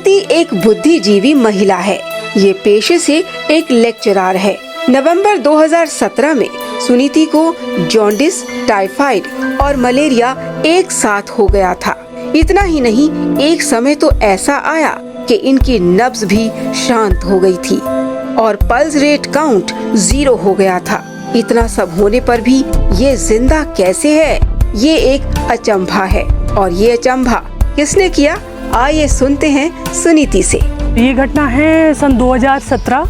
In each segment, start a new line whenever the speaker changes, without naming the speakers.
सुनीति एक बुद्धिजीवी महिला है। ये पेशे से एक लेक्चरर है। नवंबर 2017 में सुनीति को जॉन्डिस, टाइफाइड और मलेरिया एक साथ हो गया था। इतना ही नहीं, एक समय तो ऐसा आया कि इनकी नब्ज भी शांत हो गई थी और पल्स रेट काउंट 0 हो गया था। इतना सब होने पर भी ये जिंदा कैसे है, ये एक अचंभा है। और ये अचंभा किसने किया, आइए सुनते हैं सुनीति से।
ये घटना है सन 2017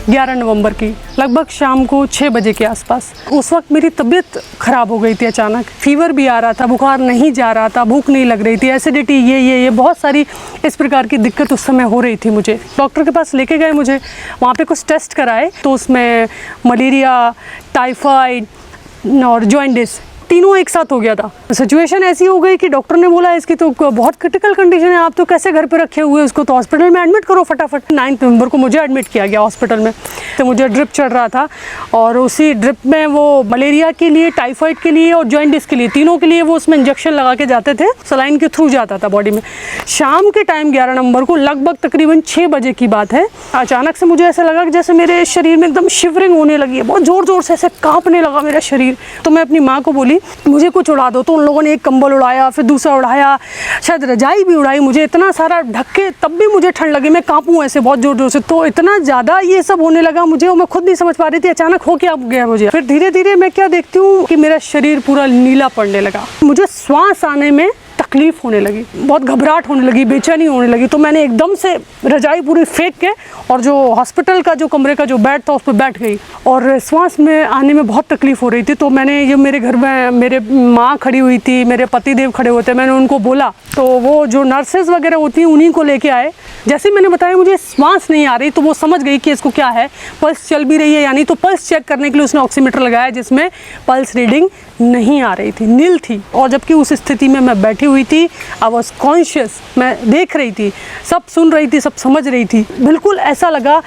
11 नवंबर की, लगभग शाम को 6 बजे के आसपास। उस वक्त मेरी तबीयत खराब हो गई थी अचानक। फीवर भी आ रहा था, बुखार नहीं जा रहा था, भूख नहीं लग रही थी, एसिडिटी, ये बहुत सारी इस प्रकार की दिक्कत उस समय हो रही थी मुझे। डॉक्टर के पास लेके गए मुझे, वहाँ पे कुछ टेस्ट कराए तो उसमें मलेरिया, टाइफाइड और जॉन्डिस तीनों एक साथ हो गया था। सिचुएशन ऐसी हो गई कि डॉक्टर ने बोला इसकी तो बहुत क्रिटिकल कंडीशन है, आप तो कैसे घर पे रखे हुए, उसको तो हॉस्पिटल में एडमिट करो फटाफट। 9 नवंबर को मुझे एडमिट किया गया हॉस्पिटल में। तो मुझे ड्रिप चढ़ रहा था और उसी ड्रिप में वो मलेरिया के लिए, टाइफाइड के लिए और जॉन्डिस के लिए, तीनों के लिए वो उसमें इंजेक्शन लगा के जाते थे, सलाइन के थ्रू जाता था बॉडी में। शाम के टाइम 11 नवंबर को लगभग तकरीबन 6 बजे की बात है, अचानक से मुझे ऐसा लगा कि जैसे मेरे शरीर में एकदम शिवरिंग होने लगी है, बहुत ज़ोर ज़ोर से ऐसे काँपने लगा मेरा शरीर। तो मैं अपनी माँ को बोली मुझे कुछ उड़ा दो, तो उन लोगों ने एक कंबल उड़ाया, फिर दूसरा उड़ाया, शायद रजाई भी उड़ाई, मुझे इतना सारा ढक के, तब भी मुझे ठंड लगी, मैं कांपूं ऐसे बहुत जोर जोर से। तो इतना ज़्यादा ये सब होने लगा मुझे और मैं खुद नहीं समझ पा रही थी अचानक हो क्या गया मुझे। फिर धीरे धीरे मैं क्या देखती हूँ कि मेरा शरीर पूरा नीला पड़ने लगा, मुझे श्वास आने में तकलीफ होने लगी, बहुत घबराहट होने लगी, बेचैनी होने लगी। तो मैंने एकदम से रजाई पूरी फेंक के और जो हॉस्पिटल का जो कमरे का जो बेड था उस पर बैठ गई और सांस में आने में बहुत तकलीफ हो रही थी। तो मैंने, ये मेरे घर में मेरे माँ खड़ी हुई थी, मेरे पतिदेव खड़े हुए थे, मैंने उनको बोला तो वो जो नर्सेज वगैरह होती हैं उन्हीं को लेके आए। जैसे मैंने बताया मुझे सांस नहीं आ रही तो वो समझ गई कि इसको क्या है, पल्स चल भी रही है या नहीं। तो पल्स चेक करने के लिए उसने ऑक्सीमीटर लगाया जिसमें पल्स रीडिंग नहीं आ रही थी, नील थी। और जबकि उस स्थिति में मैं बैठी हुई थी, आई वॉज कॉन्शियस, मैं देख रही थी, सब सुन रही थी, सब समझ रही थी। बिल्कुल ऐसा लगा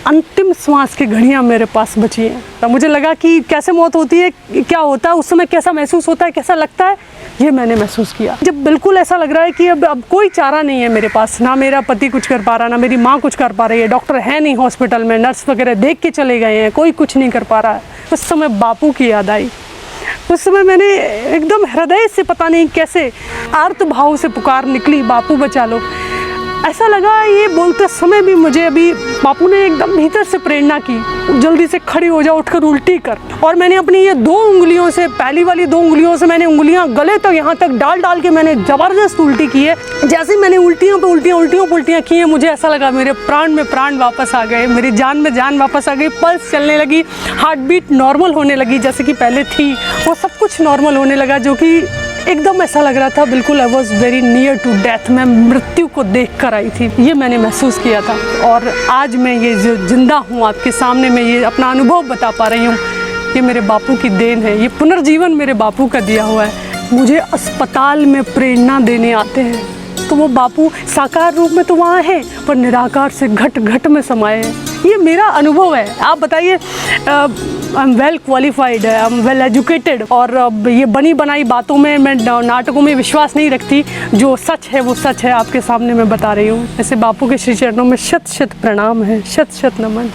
अंतिम श्वास की घड़ियाँ मेरे पास बची हैं। तो मुझे लगा कि कैसे मौत होती है, क्या होता है उस समय, कैसा महसूस होता है, कैसा लगता है, ये मैंने महसूस किया। जब बिल्कुल ऐसा लग रहा है कि अब कोई चारा नहीं है मेरे पास, ना मेरा पति कुछ कर पा रहा, ना मेरी माँ कुछ कर पा रही है, डॉक्टर है नहीं हॉस्पिटल में, नर्स वगैरह देख के चले गए हैं, कोई कुछ नहीं कर पा रहा है। उस समय बापू की याद आई। उस समय मैंने एकदम हृदय से पता नहीं कैसे आर्त भाव से पुकार निकली, बापू बचा लो। ऐसा लगा ये बोलते समय भी मुझे अभी बापू ने एकदम भीतर से प्रेरणा की, जल्दी से खड़ी हो जा, उठकर उल्टी कर। और मैंने अपनी ये 2 उंगलियों से, पहली वाली 2 उंगलियों से मैंने उंगलियां गले तक यहाँ तक डाल के मैंने ज़बरदस्त उल्टी की है। जैसे मैंने उल्टियों पे उल्टियाँ की हैं, मुझे ऐसा लगा मेरे प्राण में प्राण वापस आ गए, मेरी जान में जान वापस आ गई, पल्स चलने लगी, हार्ट बीट नॉर्मल होने लगी जैसे कि पहले थी, वो सब कुछ नॉर्मल होने लगा, जो कि एकदम ऐसा लग रहा था बिल्कुल I was very near to death, मैं मृत्यु को देख कर आई थी, ये मैंने महसूस किया था। और आज मैं ये जो जिंदा हूँ आपके सामने, मैं ये अपना अनुभव बता पा रही हूँ, ये मेरे बापू की देन है, ये पुनर्जीवन मेरे बापू का दिया हुआ है। मुझे अस्पताल में प्रेरणा देने आते हैं तो वो बापू साकार रूप में तो वहाँ है, पर निराकार से घट घट में समाये हैं। ये मेरा अनुभव है। आप बताइए, I am well qualified, I am well educated, और ये बनी बनाई बातों में, मैं नाटकों में विश्वास नहीं रखती। जो सच है वो सच है, आपके सामने मैं बता रही हूँ। ऐसे बापू के श्री चरणों में शत शत प्रणाम है, शत शत नमन।